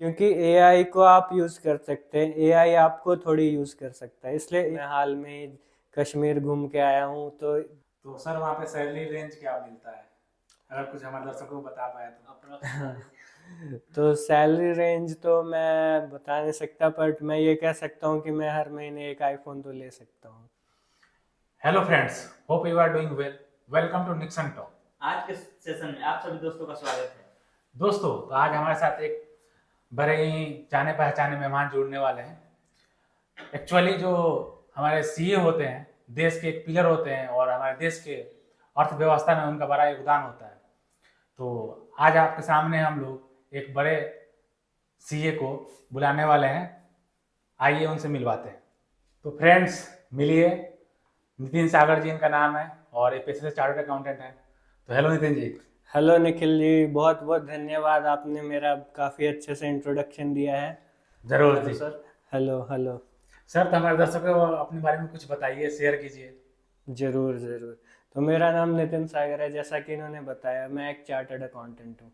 क्योंकि एआई को आप यूज कर सकते हैं, एआई आपको थोड़ी यूज कर सकता है, इसलिए मैं हाल में ही कश्मीर घूम के आया हूँ। तो सर वहाँ पे सैलरी रेंज क्या मिलता है, अगर कुछ हमारे दर्शकों को बता पाए तो। तो सैलरी रेंज तो मैं बता नहीं सकता, बट मैं ये कह सकता हूँ कि मैं हर महीने एक आईफोन तो ले सकता हूँ। Hello friends, hope you are doing well. Welcome to Nixon talk. आज के सेशन में आप सभी दोस्तों का स्वागत है। दोस्तों, तो आज हमारे साथ एक बड़े ही जाने पहचाने मेहमान जुड़ने वाले हैं। एक्चुअली जो हमारे सीए होते हैं, देश के एक पिलर होते हैं और हमारे देश के अर्थव्यवस्था में उनका बड़ा योगदान होता है। तो आज आपके सामने हम लोग एक बड़े सीए को बुलाने वाले हैं। आइए उनसे मिलवाते हैं। तो फ्रेंड्स, मिलिए। नितिन सागर जी इनका नाम है और एक पेशे से चार्टर्ड अकाउंटेंट है। तो हेलो नितिन जी। हेलो निखिल जी, बहुत बहुत धन्यवाद, आपने मेरा काफ़ी अच्छे से इंट्रोडक्शन दिया है। जरूर जी। सर। Hello hello. सर, तो हमारे दर्शकों को अपने बारे में कुछ बताइए, शेयर कीजिए। ज़रूर ज़रूर। तो मेरा नाम नितिन सागर है, जैसा कि इन्होंने बताया, मैं एक चार्टर्ड अकाउंटेंट हूँ।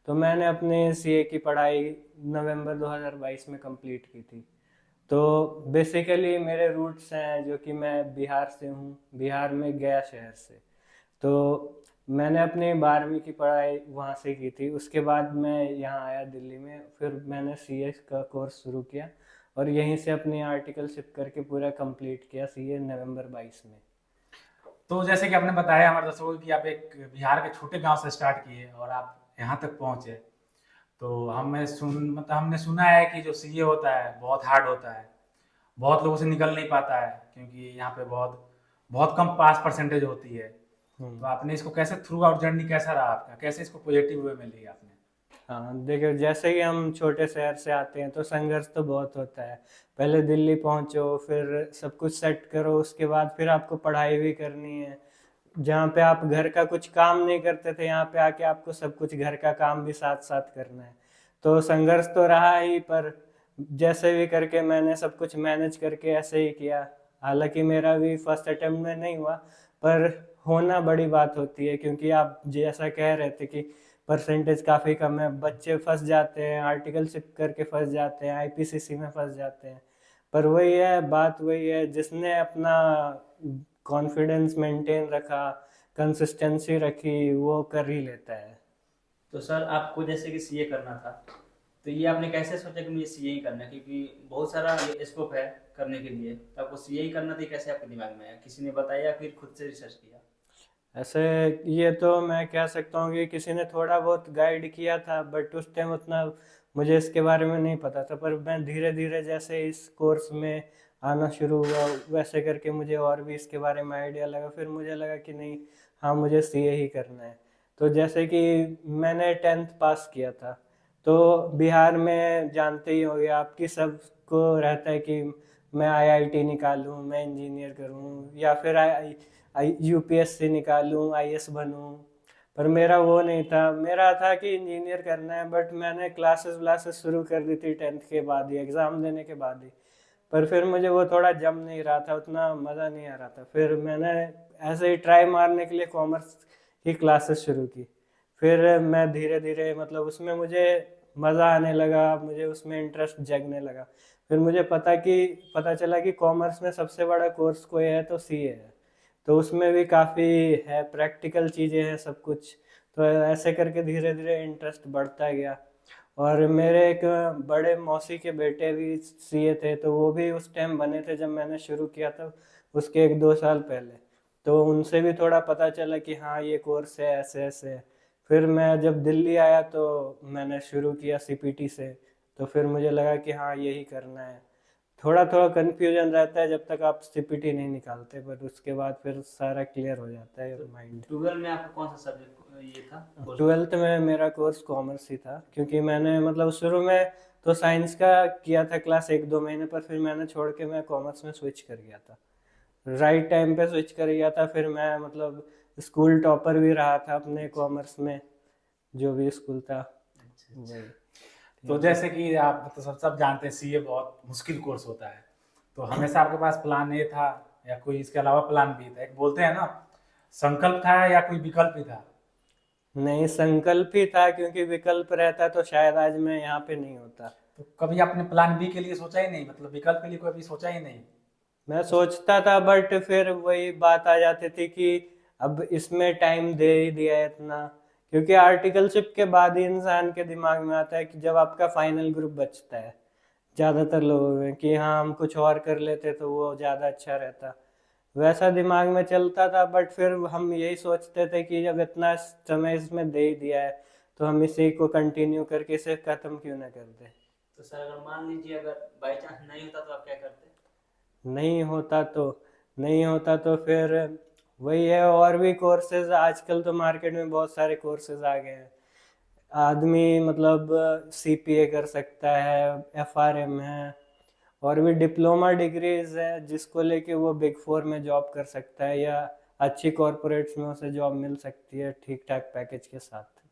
तो मैंने अपने सीए की पढ़ाई नवंबर 2022 में कंप्लीट की थी। तो बेसिकली मेरे रूट्स हैं जो कि मैं बिहार से हूँ, बिहार में गया शहर से। तो मैंने अपनी 12वीं की पढ़ाई वहाँ से की थी, उसके बाद मैं यहाँ आया दिल्ली में, फिर मैंने सीए का कोर्स शुरू किया और यहीं से अपनी आर्टिकलशिप करके पूरा कंप्लीट किया सीए नवंबर 22 में। तो जैसे कि आपने बताया हमारे दर्शकों को कि आप एक बिहार के छोटे गांव से स्टार्ट किए और आप यहाँ तक पहुँचे। तो हमने सुना है कि जो सीए होता है बहुत हार्ड होता है, बहुत लोगों से निकल नहीं पाता है, क्योंकि यहाँ पे बहुत बहुत कम पास परसेंटेज होती है। तो हम्म। आपने इसको कैसे, थ्रू आउट जर्नी कैसा रहा आपका, कैसे इसको पॉजिटिव वे में लिया आपने? हाँ देखो, जैसे कि हम छोटे शहर से आते हैं तो संघर्ष तो बहुत होता है। पहले दिल्ली पहुंचो, फिर सब कुछ सेट करो, उसके बाद फिर आपको पढ़ाई भी करनी है। जहाँ पे आप घर का कुछ काम नहीं करते थे, यहाँ पे आके आपको सब कुछ घर का काम भी साथ साथ करना है। तो संघर्ष तो रहा ही, पर जैसे भी करके मैंने सब कुछ मैनेज करके ऐसे ही किया। हालांकि मेरा भी फर्स्ट अटेम्प्ट में नहीं हुआ, पर होना बड़ी बात होती है, क्योंकि आप जैसा कह रहे थे कि परसेंटेज काफ़ी कम है, बच्चे फंस जाते हैं, आर्टिकलशिप करके फंस जाते हैं, आईपीसीसी में फंस जाते हैं। पर वही है, बात वही है, जिसने अपना कॉन्फिडेंस मेंटेन रखा, कंसिस्टेंसी रखी, वो कर ही लेता है। तो सर, आपको जैसे कि सीए करना था, तो ये आपने कैसे सोचा कि मुझे सीए ही करना है? क्योंकि बहुत सारा स्कोप है करने के लिए, तो आपको सीए ही करना था, ये कैसे आपके दिमाग में आया? किसी ने बताया या फिर खुद से रिसर्च किया? ऐसे ये तो मैं कह सकता हूँ कि किसी ने थोड़ा बहुत गाइड किया था, बट उस टाइम उतना मुझे इसके बारे में नहीं पता था। पर मैं धीरे धीरे जैसे इस कोर्स में आना शुरू हुआ, वैसे करके मुझे और भी इसके बारे में आइडिया लगा, फिर मुझे लगा कि नहीं, हाँ मुझे सीए ही करना है। तो जैसे कि मैंने 10th पास किया था, तो बिहार में जानते ही होंगे आपकी, सबको रहता है कि मैं आईआईटी निकालूं, मैं इंजीनियर करूं, या फिर यूपीएससी निकालूं, आईएएस बनूं। पर मेरा वो नहीं था, मेरा था कि इंजीनियर करना है। बट मैंने क्लासेस व्लासेस शुरू कर दी थी 10th के बाद ही, एग्ज़ाम देने के बाद ही। पर फिर मुझे वो थोड़ा जम नहीं रहा था, उतना मज़ा नहीं आ रहा था। फिर मैंने ऐसे ही ट्राई मारने के लिए कॉमर्स की क्लासेस शुरू की। फिर मैं धीरे धीरे, मतलब उसमें मुझे मज़ा आने लगा, मुझे उसमें इंटरेस्ट जगने लगा। फिर मुझे पता चला कि कॉमर्स में सबसे बड़ा कोर्स कोई है तो सीए है। तो उसमें भी काफ़ी है, प्रैक्टिकल चीज़ें हैं सब कुछ। तो ऐसे करके धीरे धीरे इंटरेस्ट बढ़ता गया। और मेरे एक बड़े मौसी के बेटे भी सीए थे, तो वो भी उस टाइम बने थे जब मैंने शुरू किया था, उसके 1-2 साल पहले। तो उनसे भी थोड़ा पता चला कि हाँ ये कोर्स है, ऐसे ऐसे है। फिर मैं जब दिल्ली आया तो मैंने शुरू किया सीपीटी से। तो फिर मुझे लगा कि हाँ यही करना है। थोड़ा थोड़ा कन्फ्यूजन रहता है जब तक आप सीपीटी नहीं निकालते, पर उसके बाद फिर सारा क्लियर हो जाता है तो माइंड। 12 में आपका कौन सा सब्जेक्ट ये था, कोर्स था? 12th में मेरा कोर्स कॉमर्स ही था, क्योंकि मैंने मतलब शुरू में तो साइंस का किया था क्लास 1-2 महीने, पर फिर मैंने छोड़ के मैं कॉमर्स में स्विच कर गया था। राइट टाइम पे स्विच कर गया था। फिर मैं मतलब स्कूल टॉपर भी रहा था अपने कॉमर्स में, जो भी स्कूल था अच्छा अच्छा। वही। तो जैसे कि आप तो सब जानते हैं सीए बहुत मुश्किल कोर्स होता है। तो हमेशा आपके पास प्लान ए था या कोई इसके अलावा प्लान बी था? एक बोलते हैं ना, संकल्प था या कोई विकल्प ही था? नहीं, संकल्प ही था, क्योंकि विकल्प रहता तो शायद आज मैं यहाँ पे नहीं होता। तो कभी आपने प्लान बी के लिए सोचा ही नहीं, मतलब विकल्प के लिए कभी सोचा ही नहीं? मैं सोचता था, बट फिर वही बात आ जाती थी कि अब इसमें टाइम दे ही दिया है इतना, क्योंकि आर्टिकलशिप के बाद ही इंसान के दिमाग में आता है कि जब आपका फाइनल ग्रुप बचता है ज़्यादातर लोगों में, कि हाँ हम कुछ और कर लेते तो वो ज़्यादा अच्छा रहता, वैसा दिमाग में चलता था। बट फिर हम यही सोचते थे कि जब इतना समय इसमें दे ही दिया है तो हम इसी को कंटिन्यू करके इसे ख़त्म क्यों ना कर दें। तो सर अगर मान लीजिए अगर बाई चांस नहीं होता तो आप क्या करते? नहीं होता तो नहीं होता तो फिर वही है, और भी कोर्सेज आजकल तो मार्केट में बहुत सारे कोर्सेज आ गए हैं। आदमी मतलब सीपीए कर सकता है, एफआरएम है, और भी डिप्लोमा डिग्रीज है जिसको लेके वो बिग फोर में जॉब कर सकता है, या अच्छी कॉरपोरेट्स में उसे जॉब मिल सकती है ठीक ठाक पैकेज के साथ।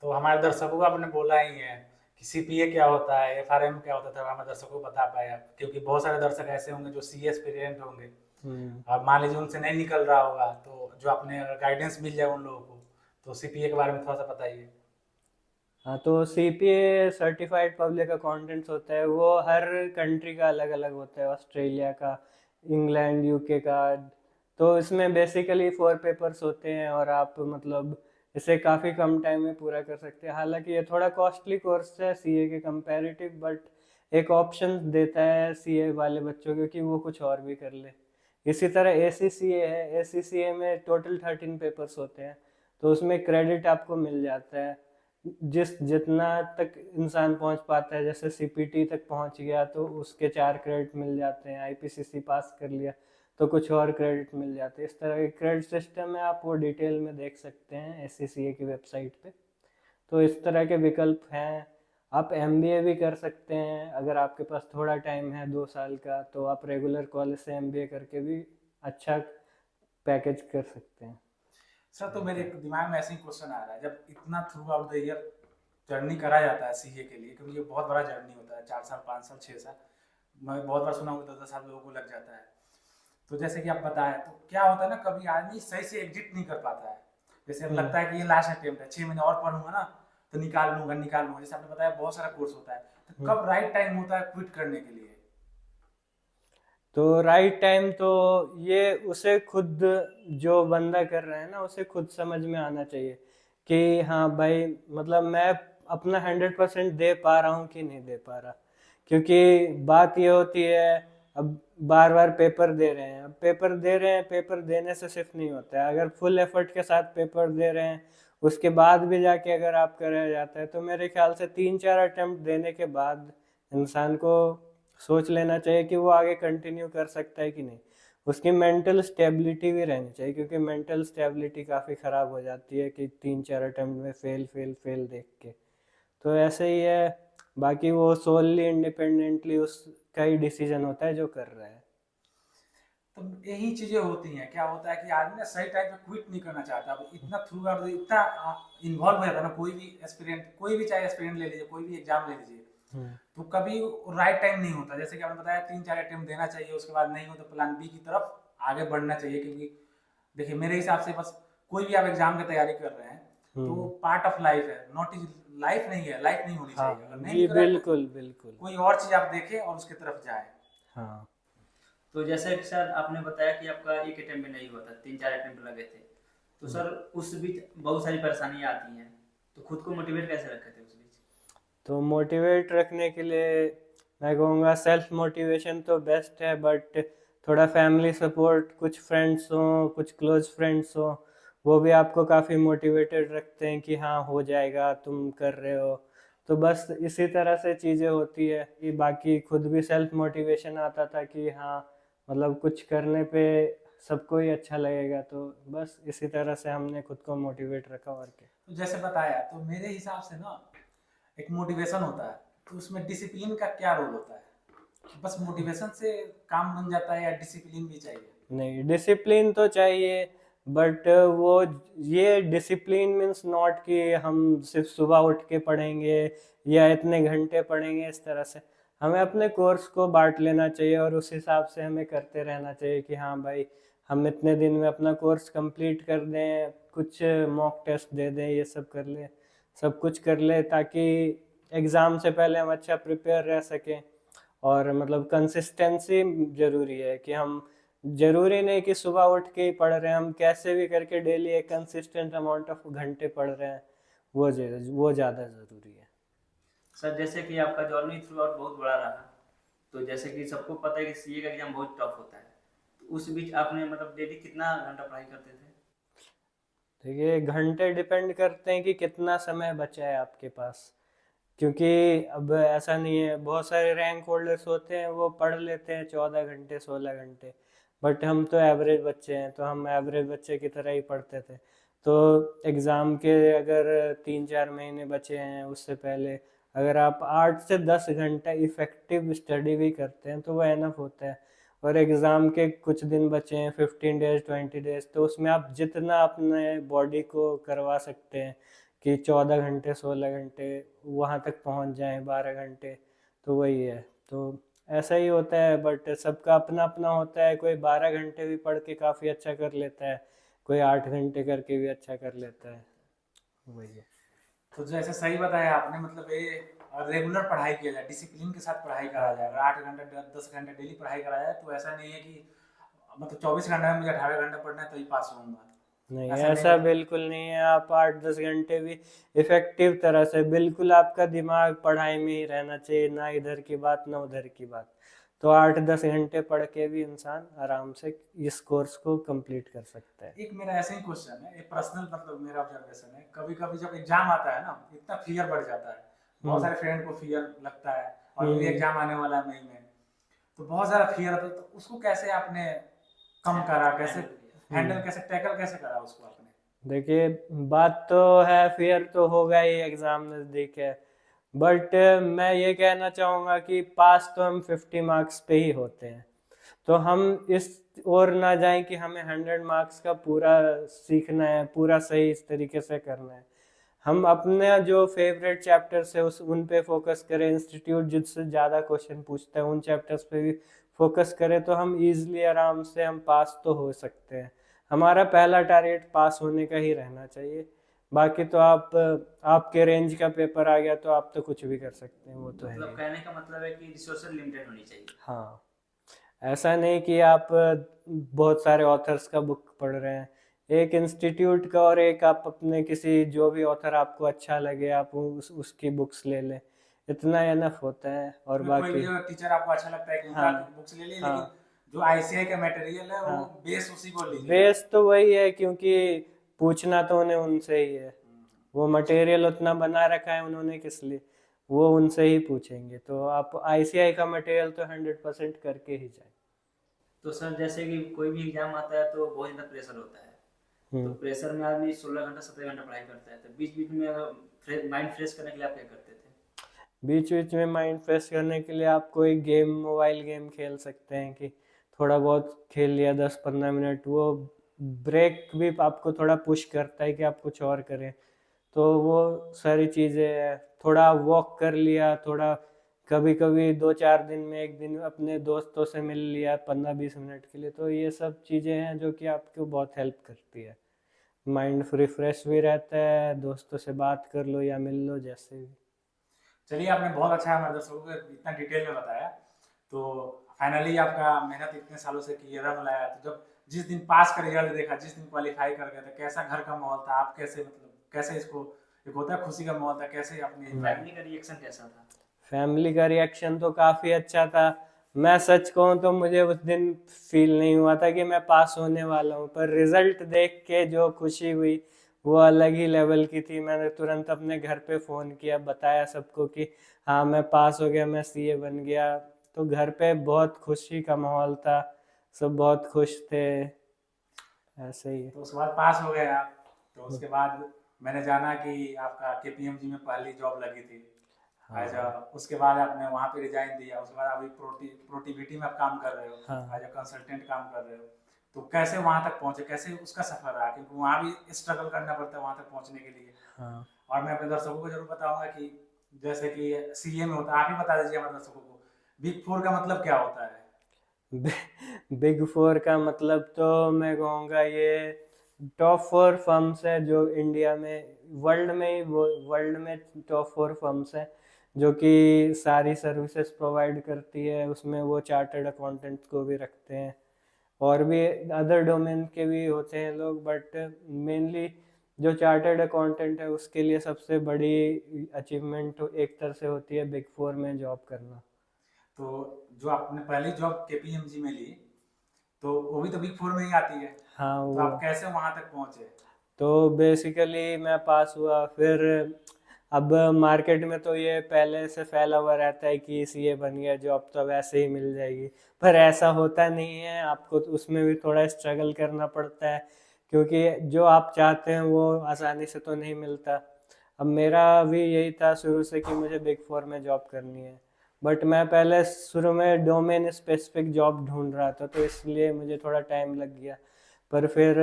तो हमारे दर्शकों को आपने बोला ही है कि सीपीए क्या होता है, एफआरएम क्या होता है, हमारे दर्शकों को बता पाए आप, क्योंकि बहुत सारे दर्शक ऐसे होंगे जो सीए एस्पिरेंट होंगे, हम्म। और मान लीजिए उनसे नहीं निकल रहा होगा, तो जो आपने अगर गाइडेंस मिल जाए उन लोगों को, तो सीपीए के बारे में थोड़ा सा बताइए। हाँ, तो सीपीए सर्टिफाइड पब्लिक अकाउंटेंट्स होता है, वो हर कंट्री का अलग अलग होता है, ऑस्ट्रेलिया का, इंग्लैंड, यूके का। तो इसमें बेसिकली 4 पेपर्स होते हैं, और आप मतलब इसे काफ़ी कम टाइम में पूरा कर सकते हैं। हालांकि ये थोड़ा कॉस्टली कोर्स है सीए के कंपैरेटिव, बट एक ऑप्शन देता है सीए वाले बच्चों को कि वो कुछ और भी कर ले। इसी तरह एसीसीए है, एसीसीए में टोटल 13 पेपर्स होते हैं, तो उसमें क्रेडिट आपको मिल जाता है जितना तक इंसान पहुंच पाता है। जैसे सीपीटी तक पहुंच गया तो उसके 4 क्रेडिट मिल जाते हैं, आईपीसीसी पास कर लिया तो कुछ और क्रेडिट मिल जाते हैं। इस तरह के क्रेडिट सिस्टम है, आप वो डिटेल में देख सकते हैं एससीसीए की वेबसाइट पे। तो इस तरह के विकल्प हैं। आप एमबीए भी कर सकते हैं, अगर आपके पास थोड़ा टाइम है 2 साल का, तो आप रेगुलर कॉलेज से एमबीए करके भी अच्छा पैकेज कर सकते हैं। सर, तो मेरे दिमाग में ऐसे ही क्वेश्चन आ रहा है, जब इतना through out the year journey करा जाता है सीए के लिए, क्योंकि ये बहुत बड़ा जर्नी होता है, 4 साल 5 साल 6 साल, मैं बहुत बार सुना हूँ 10 10 साल लोगों को लग जाता है। तो जैसे कि आप बताएं, तो क्या होता है ना, कभी आदमी सही से एग्जिट नहीं कर पाता है। जैसे लगता है कि ये लास्ट अटेम्प्ट है, 6 महीने और पढ़ूंगा ना तो निकाल लूंगा, जैसे आपने बताया बहुत सारा कोर्स होता है, तो कब राइट टाइम होता है क्विट करने के लिए? तो राइट टाइम तो ये उसे खुद, जो बंदा कर रहा है ना, उसे खुद समझ में आना चाहिए कि हाँ भाई, मतलब मैं अपना 100% दे पा रहा हूँ कि नहीं दे पा रहा। क्योंकि बात ये होती है, अब बार बार पेपर दे रहे हैं, अब पेपर दे रहे हैं, पेपर देने से सिर्फ नहीं होता है। अगर फुल एफर्ट के साथ पेपर दे रहे हैं, उसके बाद भी जाके अगर आपका रह जाता है, तो मेरे ख्याल से 3 4 अटेम्प्ट देने के बाद इंसान को सोच लेना चाहिए कि वो आगे कंटिन्यू कर सकता है कि नहीं। उसकी मेंटल स्टेबिलिटी भी रहनी चाहिए, क्योंकि मेंटल स्टेबिलिटी काफ़ी ख़राब हो जाती है कि 3 4 अटेम्प्ट में फेल फेल फेल देख के। तो ऐसे ही है। बाकी वो सोलली इंडिपेंडेंटली उसका ही डिसीजन होता है जो कर रहा है। तो यही चीजें होती हैं, क्या होता है कि आदमी ना सही टाइम पे क्विट नहीं करना चाहता, अब इतना थ्रू आउट इतना इन्वॉल्व हो जाता है ना, कोई भी एस्पिरेंट, कोई भी चाहे एस्पिरेंट ले लीजिए, कोई भी एग्जाम ले लीजिए, हम्म। तो कभी राइट टाइम नहीं होता। जैसे कि आपने बताया 3 4 अटेम्प्ट देना चाहिए, उसके बाद नहीं हो तो प्लान बी की तरफ आगे बढ़ना चाहिए, क्योंकि देखिए मेरे हिसाब से बस कोई भी आप एग्जाम की तैयारी कर रहे हैं तो पार्ट ऑफ लाइफ है, नॉट इज लाइफ नहीं है, लाइफ नहीं होनी चाहिए। हाँ अगर नहीं जी, निकल रहा है बिल्कुल बिल्कुल। कोई और चीज आप देखें और उसकी तरफ जाए। हाँ। तो जैसे कि सर आपने बताया कि आपका एक अटेम्प्ट में नहीं हुआ था, 3 4 अटेम्प्ट लगे थे, तो सर उस बीच बहुत सारी परेशानियां आती हैं, तो खुद को मोटिवेट कैसे रखे थे उस बीच? तो मोटिवेट रखने के लिए मैं कहूँगा सेल्फ मोटिवेशन तो बेस्ट है, बट थोड़ा फैमिली सपोर्ट, कुछ फ्रेंड्स हों, कुछ क्लोज फ्रेंड्स हों, वो भी आपको काफ़ी मोटिवेटेड रखते हैं कि हाँ हो जाएगा, तुम कर रहे हो। तो बस इसी तरह से चीज़ें होती है कि बाकी खुद भी सेल्फ मोटिवेशन आता था कि हाँ मतलब कुछ करने पे सबको ही अच्छा लगेगा। तो बस इसी तरह से हमने खुद को मोटिवेट रखा, और क्या। तो जैसे बताया, तो मेरे हिसाब से ना एक मोटिवेशन होता है, तो उसमें डिसिप्लिन का क्या रोल होता है? कि बस मोटिवेशन से काम बन जाता है या डिसिप्लिन भी चाहिए? नहीं, डिसिप्लिन तो चाहिए, बट वो ये डिसिप्लिन मीन्स नॉट कि हम सिर्फ सुबह उठ के पढ़ेंगे या इतने घंटे पढ़ेंगे, इस तरह से हमें अपने कोर्स को बांट लेना चाहिए, और उस हिसाब से हमें करते रहना चाहिए कि हाँ भाई हम इतने दिन में अपना कोर्स कंप्लीट कर दें। कुछ मॉक टेस्ट दे दें, ये सब कर ले, सब कुछ कर ले ताकि एग्ज़ाम से पहले हम अच्छा प्रिपेयर रह सकें। और मतलब कंसिस्टेंसी ज़रूरी है कि हम, ज़रूरी नहीं कि सुबह उठ के ही पढ़ रहे हैं, हम कैसे भी करके डेली एक कंसिस्टेंट अमाउंट ऑफ घंटे पढ़ रहे हैं, वो ज़्यादा ज़रूरी है। सर जैसे कि आपका जर्नी थ्रू आउट बहुत बड़ा रहा, तो जैसे कि सबको पता है कि सीए का एग्जाम बहुत टफ होता है, तो उस बीच आपने मतलब डेली कितना घंटा पढ़ाई करते थे? देखिए, घंटे डिपेंड करते हैं कि कितना समय बचा है आपके पास, क्योंकि अब ऐसा नहीं है, बहुत सारे रैंक होल्डर्स होते हैं वो पढ़ लेते हैं 14 घंटे 16 घंटे, बट हम तो एवरेज बच्चे हैं, तो हम एवरेज बच्चे की तरह ही पढ़ते थे। तो एग्ज़ाम के अगर 3-4 महीने बचे हैं, उससे पहले अगर आप 8 से 10 घंटा इफ़ेक्टिव स्टडी भी करते हैं तो वो एनफ होता है। और एग्ज़ाम के कुछ दिन बचे हैं, 15 डेज 20 डेज, तो उसमें आप जितना अपने बॉडी को करवा सकते हैं कि 14 घंटे 16 घंटे वहाँ तक पहुँच जाएं, 12 घंटे, तो वही है। तो ऐसा ही होता है, बट सबका अपना अपना होता है, कोई 12 घंटे भी पढ़ के काफ़ी अच्छा कर लेता है, कोई 8 घंटे करके भी अच्छा कर लेता है, वही है। तो जैसे सही बताया आपने, मतलब ये रेगुलर पढ़ाई किया जाए, डिसिप्लिन के साथ पढ़ाई करा जाए, अगर 8 घंटे 10 घंटे डेली पढ़ाई करा जाए तो ऐसा नहीं है कि मतलब 24 घंटे में मुझे 18 घंटे पढ़ना है तो ही पास होऊंगा, नहीं, ऐसा नहीं ऐसा होता। बिल्कुल नहीं है। आप 8-10 घंटे भी इफेक्टिव तरह से, बिल्कुल आपका दिमाग पढ़ाई में ही रहना चाहिए, ना इधर की बात ना उधर की बात, तो 8-10 घंटे पढ़ के भी इंसान आराम से इस कोर्स को कंप्लीट कर सकता है। एक मेरा ऐसे ही क्वेश्चन है, एक पर्सनल मतलब मेरा ऑब्जर्वेशन है, कभी कभी जब एग्जाम आता है ना, इतना फियर बढ़ जाता है, बहुत हम्म सारे फ्रेंड को फियर लगता है, और मेरी हम्म एग्जाम आने वाला है मई में, तो बहुत सारा फियर होता है, तो उसको कैसे आपने कम करा, कैसे हैंडल, कैसे टैकल कैसे करा उसको आपने? देखिए, बात तो है, फियर तो होगा ही, एग्जाम नज़दीक है, बट मैं ये कहना चाहूँगा कि पास तो हम 50 मार्क्स पे ही होते हैं, तो हम इस और ना जाएं कि हमें 100 मार्क्स का पूरा सीखना है, पूरा सही इस तरीके से करना है। हम अपने जो फेवरेट चैप्टर्स है उस उन पे फोकस करें, इंस्टीट्यूट जिससे ज़्यादा क्वेश्चन पूछता है उन चैप्टर्स पे भी फोकस करें, तो हम इजीली आराम से हम पास तो हो सकते हैं। हमारा पहला टारगेट पास होने का ही रहना चाहिए, बाकी तो आप, आपके रेंज का पेपर आ गया तो आप तो कुछ भी कर सकते हैं, वो तो है मतलब ही। कहने का मतलब है कि रिसोर्सेज लिमिटेड होनी चाहिए। हाँ, ऐसा नहीं कि आप बहुत सारे ऑथर्स का बुक पढ़ रहे हैं, एक इंस्टीट्यूट का और एक आप अपने किसी जो भी ऑथर आपको अच्छा लगे आप उसकी बुक्स ले लें, इतना एनफ होता है। और कोई भी बाकी जो टीचर आपको अच्छा लगता है कि उनका हाँ बुक्स ले ली, लेकिन हाँ जो आईसीआई का मटेरियल है वो हाँ, बेस उसी को लीजिए। बेस तो वही है, क्योंकि पूछना तो उन्हें उनसे ही है, वो मटेरियल उतना बना रखा है उन्होंने किस लिए, वो उनसे ही पूछेंगे, तो आप आईसीआई का मटेरियल तो 100% करके ही जाए। तो सर जैसे कि कोई भी एग्जाम आता है तो बहुत ज़्यादा प्रेशर होता है, तो प्रेशर में आदमी 16 घंटा 17 घंटा पढ़ाई करता है, तो बीच बीच में माइंड फ्रेश करने के लिए आप क्या करते थे? बीच बीच में माइंड फ्रेश करने के लिए आप कोई गेम, मोबाइल गेम खेल सकते हैं, कि थोड़ा बहुत खेल लिया 10-15 मिनट, वो ब्रेक भी आपको थोड़ा पुश करता है कि आप कुछ और करें, तो वो सारी चीज़ें हैं। थोड़ा वॉक कर लिया, थोड़ा कभी कभी 2-4 दिन में एक दिन अपने दोस्तों से मिल लिया 15-20 मिनट के लिए, तो ये सब चीज़ें हैं जो कि आपको बहुत हेल्प करती है, माइंड रिफ्रेश भी रहता है, दोस्तों से बात कर लो या मिल लो, जैसे भी। चलिए, आपने बहुत अच्छा हमारे दर्शकों को इतना डिटेल में बताया, तो फाइनली आपका मेहनत इतने सालों से की रंग लाया, तो जब जिस दिन पास का रिजल्ट देखा, जिस दिन क्वालिफाई कर गए थे, कैसा घर का माहौल था, आप कैसे मतलब कैसे इसको, एक होता है खुशी का माहौल था, कैसे अपनी फैमिली का रिएक्शन कैसा था? फैमिली का रिएक्शन तो काफ़ी अच्छा था। मैं सच कहूँ तो मुझे उस दिन फील नहीं हुआ था कि मैं पास होने वाला हूँ, पर रिजल्ट देख के जो खुशी हुई वो अलग ही लेवल की थी। मैंने तुरंत अपने घर पे फ़ोन किया, बताया सबको कि हाँ मैं पास हो गया, मैं सीए बन गया, तो घर पे बहुत खुशी का माहौल था, सब बहुत खुश थे, ऐसे ही। तो उसके बाद पास हो गए आप, तो उसके बाद मैंने जाना कि आपका केपीएमजी में पहली जॉब लगी थी, एज हाँ उसके बाद आपने वहाँ पे रिजाइन दिया, उसके बाद अभी प्रोटीविटी में आप काम कर रहे हो, हाँ। एज अ कंसल्टेंट काम कर रहे हो, तो कैसे वहाँ तक पहुँचे, कैसे उसका सफर रहा, क्योंकि वहाँ भी स्ट्रगल करना पड़ता है वहाँ तक पहुँचने के लिए। हाँ, और मैं अपने दर्शकों को जरूर बताऊंगा कि जैसे कि सीए में होता है, आप ही बता दीजिए हमारे दर्शकों को बिग फोर का मतलब क्या होता है? बिग फोर का मतलब तो मैं कहूँगा ये टॉप 4 फर्म्स है जो इंडिया में, वर्ल्ड में ही, वो वर्ल्ड में टॉप 4 फर्म्स है जो कि सारी सर्विसेज प्रोवाइड करती है। उसमें वो चार्टर्ड अकाउंटेंट को भी रखते हैं और भी अदर डोमेन के भी होते हैं लोग, बट मेनली जो चार्टर्ड अकाउंटेंट है उसके लिए सबसे बड़ी अचीवमेंट एक तरह से होती है बिग 4 में जॉब करना। तो जो आपने पहली जॉब केपीएमजी में ली, तो वो भी तो बिग 4 में ही आती है, हाँ तो वो, आप कैसे वहां तक पहुंचे? तो बेसिकली मैं पास हुआ, फिर अब मार्केट में तो ये पहले से फैला हुआ रहता है कि सीए बन गया जॉब तो वैसे ही मिल जाएगी, पर ऐसा होता नहीं है। आपको तो उसमें भी थोड़ा स्ट्रगल करना पड़ता है क्योंकि जो आप चाहते हैं वो आसानी से तो नहीं मिलता। अब मेरा भी यही था शुरू से कि मुझे बिग 4 में जॉब करनी है, बट मैं पहले शुरू में डोमेन स्पेसिफिक जॉब ढूंढ रहा था तो इसलिए मुझे थोड़ा टाइम लग गया। पर फिर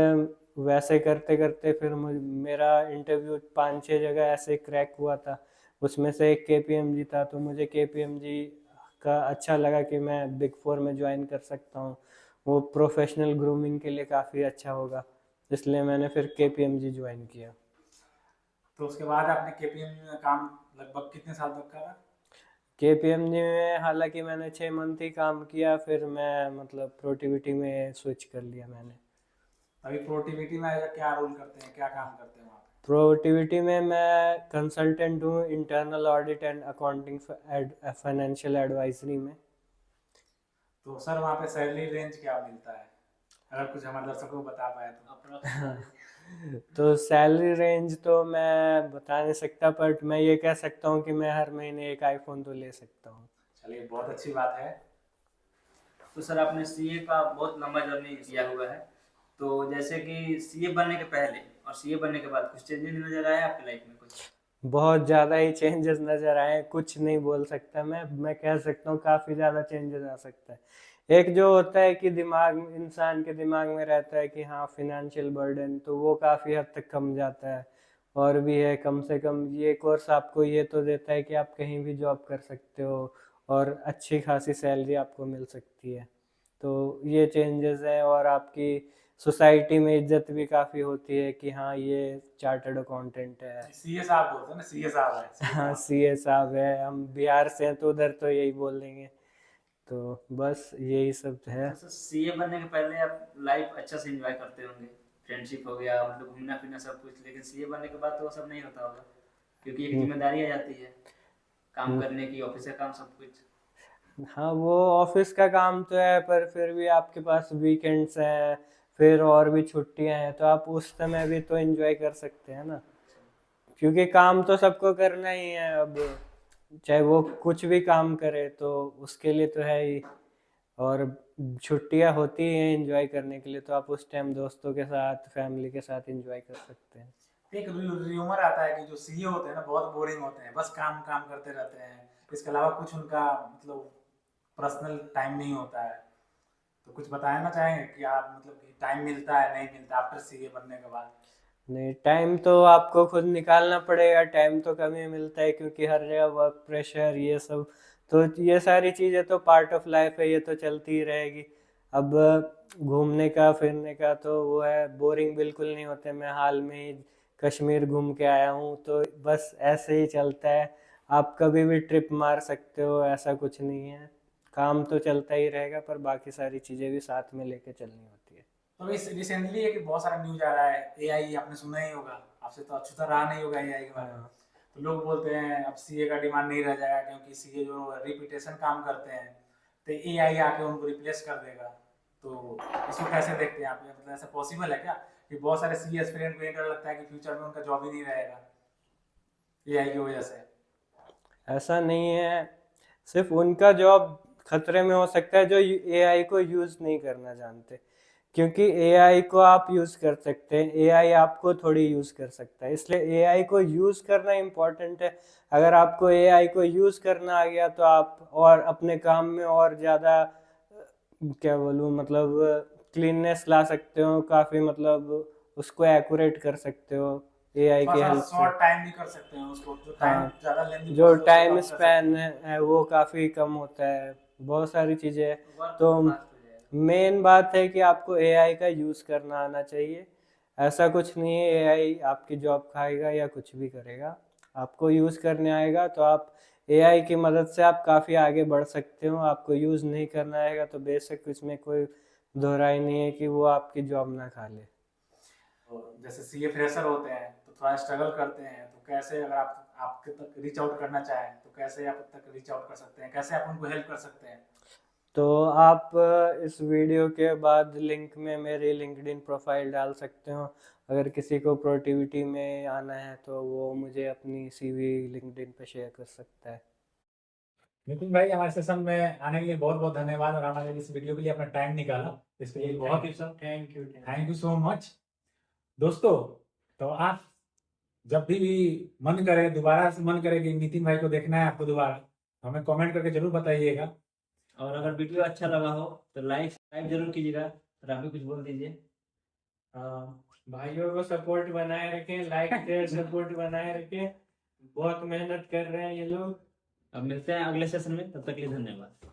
वैसे करते करते फिर मेरा इंटरव्यू 5-6 जगह ऐसे क्रैक हुआ था, उसमें से एक केपीएमजी था, तो मुझे केपीएमजी का अच्छा लगा कि मैं बिग 4 में ज्वाइन कर सकता हूँ, वो प्रोफेशनल ग्रूमिंग के लिए काफ़ी अच्छा होगा, इसलिए मैंने फिर केपीएमजी ज्वाइन किया। तो उसके बाद आपने केपीएमजी में काम लगभग कितने साल तक करा? केपीएमजी में हालांकि मैंने 6 मंथ ही काम किया, फिर मैं मतलब प्रोटिविटी में स्विच कर लिया मैंने। अभी प्रोडक्टिविटी में क्या रोल करते हैं, क्या काम करते हैं वहाँ पे? प्रोटिविटी में मैं कंसल्टेंट हूँ internal audit and accounting financial advisory में। तो सर वहाँ पे सैलरी रेंज क्या मिलता है, अगर कुछ हमारे दर्शकों को बता पाए तो? तो सैलरी रेंज तो मैं बता नहीं सकता, बट मैं ये कह सकता हूँ कि मैं हर महीने एक आईफोन तो ले सकता हूँ। चलिए, बहुत अच्छी बात है। तो सर आपने सीए का बहुत लंबा जर्नी किया हुआ है, तो जैसे कि सीए बनने के पहले और सीए बनने के बाद कुछ चेंजेस नजर आए आपकी लाइफ में कुछ? बहुत ज़्यादा ही चेंजेस नज़र आए, कुछ नहीं बोल सकता मैं कह सकता हूँ काफ़ी ज़्यादा चेंजेस आ सकता है। एक जो होता है कि दिमाग, इंसान के दिमाग में रहता है कि हाँ फिनेंशियल बर्डन, तो वो काफ़ी हद तक कम जाता है। और भी है, कम से कम ये कोर्स आपको ये तो देता है कि आप कहीं भी जॉब कर सकते हो और अच्छी खासी सैलरी आपको मिल सकती है, तो ये चेंजेस है। और आपकी सोसाइटी में इज्जत भी काफ़ी होती है कि हाँ ये चार्टर्ड अकाउंटेंट है। सीए साहब बोलते हैं ना, सीए साहब है, सीए हाँ साहब। सीए साहब है, हम बिहार से हैं तो उधर तो यही बोल देंगे, तो बस यही सब है। तो सर सीए बनने के पहले आप लाइफ अच्छा से एंजॉय करते होंगे, फ्रेंडशिप हो गया, मतलब घूमना फिरना सब कुछ, लेकिन सीए बनने के बाद तो वो सब नहीं होता होगा क्योंकि एक जिम्मेदारी आ जाती है काम करने की, ऑफिस का काम सब कुछ। हाँ वो ऑफिस का काम तो है, पर फिर भी आपके पास वीकेंड्स हैं, फिर और भी छुट्टियां हैं, तो आप उस समय भी तो एंजॉय कर सकते हैं ना, क्योंकि काम तो सबको करना ही है। अब चाहे वो कुछ भी काम करे तो उसके लिए तो है ही, और छुट्टियां होती हैं एंजॉय करने के लिए, तो आप उस टाइम दोस्तों के साथ, फैमिली के साथ एंजॉय कर सकते हैं। एक र्यूमर आता है कि जो सीए होते हैं ना बहुत बोरिंग होते हैं, बस काम काम करते रहते हैं, इसके अलावा कुछ उनका मतलब पर्सनल टाइम नहीं होता है। तो कुछ बताना चाहेंगे कि आप मतलब कि टाइम मिलता है नहीं मिलता आफ्टर सीए बनने के बाद? नहीं, टाइम तो आपको खुद निकालना पड़ेगा, टाइम तो कम ही मिलता है क्योंकि हर जगह वर्क प्रेशर ये सब, तो ये सारी चीज़ें तो पार्ट ऑफ लाइफ है, ये तो चलती ही रहेगी। अब घूमने का फिरने का तो वो है, बोरिंग बिल्कुल नहीं होते। मैं हाल में ही कश्मीर घूम के आया हूँ, तो बस ऐसे ही चलता है। आप कभी भी ट्रिप मार सकते हो, ऐसा कुछ नहीं है। काम तो चलता ही रहेगा, पर बाकी सारी चीज़ें भी साथ में लेके चलनी होती है। तो इस रिसेंटली एक बहुत सारा न्यूज आ रहा है, एआई, आपने सुना ही होगा, आपसे तो अछूता रहा नहीं होगा एआई के बारे में। हाँ। तो लोग बोलते हैं अब सीए का डिमांड नहीं रह जाएगा क्योंकि सीए जो रिपीटेशन काम करते हैं तो एआई आके उनको रिप्लेस कर देगा। तो इसको कैसे देखते हैं आप, मतलब ऐसा पॉसिबल है क्या कि बहुत सारे सीए एस्पिरेंट को ये डर लगता है कि फ्यूचर में उनका जॉब ही नहीं रहेगा एआई की वजह से? ऐसा नहीं है, सिर्फ उनका जॉब खतरे में हो सकता है जो एआई को यूज नहीं करना जानते, क्योंकि एआई को आप यूज कर सकते हैं, एआई आपको थोड़ी यूज कर सकता है, इसलिए एआई को यूज करना इम्पोर्टेंट है। अगर आपको एआई को यूज करना आ गया तो आप और अपने काम में और ज़्यादा क्या बोलूँ, मतलब क्लीननेस ला सकते हो काफ़ी, मतलब उसको एक्यूरेट कर सकते हो एआई की हेल्प से। शॉर्ट टाइम भी कर सकते हैं उसको, जो टाइम हाँ, ज्यादा लेंदी जो प्रोसेस टाइम कम कर सकते स्पैन हैं। है वो काफ़ी कम होता है, बहुत सारी चीज़ें हैं। वर्क तो फास्ट हो जाएगा। मेन बात है कि आपको एआई का यूज़ करना आना चाहिए। ऐसा कुछ नहीं है एआई आपकी जॉब खाएगा या कुछ भी करेगा। आपको यूज़ करने आएगा तो आप एआई की मदद से आप काफ़ी आगे बढ़ सकते हो। आपको यूज़ नहीं करना आएगा तो बेशक इसमें कोई दो राय नहीं है कि वो आपकी जॉब ना खा ले। तो जैसे सीए फ्रेशर होते हैं तो थोड़ा स्ट्रगल करते हैं, तो कैसे अगर आप आपके तक रीच आउट करना चाहें तो कैसे आप तक रीच आउट कर सकते हैं, कैसे आप उनको हेल्प कर सकते हैं? तो आप इस वीडियो के बाद लिंक में मेरी लिंक्डइन प्रोफाइल डाल सकते हो। अगर किसी को प्रोडक्टिविटी में आना है तो वो मुझे अपनी सीवी लिंक्डइन पे शेयर कर सकता है। नितिन भाई, हमारे सेशन में आने के लिए बहुत बहुत धन्यवाद और हमारे इस वीडियो के लिए अपना टाइम निकाला, इसके लिए बहुत ही थैंक यू सो मच। दोस्तों, तो आप जब भी मन करे, दोबारा से मन करे कि नितिन भाई को देखना है आपको दोबारा, तो हमें कमेंट करके जरूर बताइएगा। और अगर वीडियो अच्छा लगा हो तो लाइक सब्सक्राइब जरूर कीजिएगा। राम भी कुछ बोल दीजिए। भाइयों को सपोर्ट बनाए रखें, लाइक शेयर सपोर्ट बनाए रखें। बहुत मेहनत कर रहे हैं ये लोग। अब मिलते हैं अगले सेशन में, तब तक के लिए धन्यवाद।